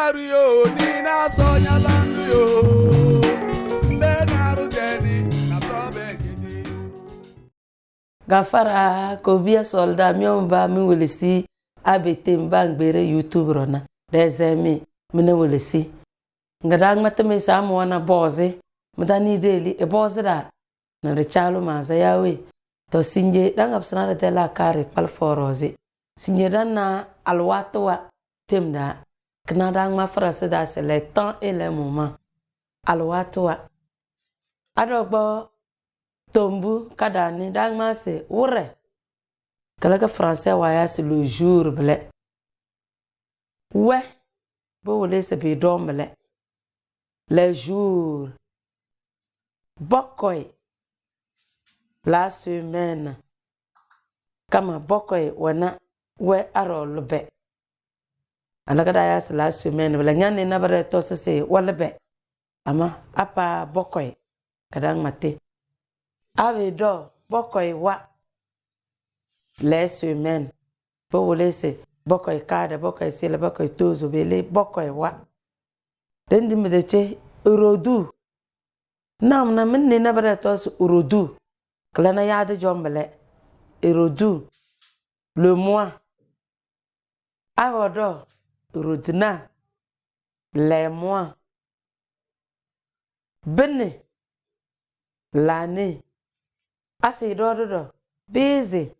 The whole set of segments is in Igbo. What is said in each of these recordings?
Mario ni na sonya landu yo benaru jeni na sobe gidi Gafara kobia solda miomba mi welesi abete mbangbere YouTube rona dezemi mine welesi ngadang mateme samu wana bozi mudani deli e bozi da na de chalo maza yawe to sinje dang absana de la kare pal forozi sinje dan na alwato wa temda kna dang ma frase da c'est le temps et le moment alwato wa adogbo tombu kadani dang ma se wure kala ka français wa ya c'est le jour ble ouais bo wole se be domble les jours bokoy la semaine kama bokoy wana we arolbe alaga da ya la semaine wala nyane na bare to se walbe ama apa bokoy kadang mate ave do bokoy wa les semaines bo wole se bokoy kada bokoy sele bokoy tozo bele bokoy wa dendi medeche urodu nam na minne na bare to urodu klana yade jombele urodu le mois avodo urodina les mois bene l'année assez do busy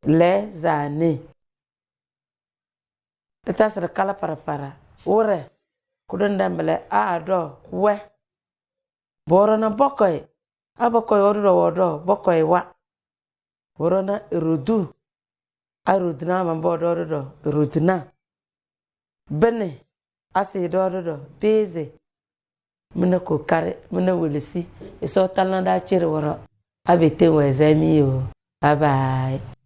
les années tata sera kala para ore kudandambele a do we borona bokoy abakoy wodo bokoy wa borona erudu arudna mambodo do rudna bene ase do beze mena ko kare mena welisi eso talanda chiri woro abete wezemi yo bye bye.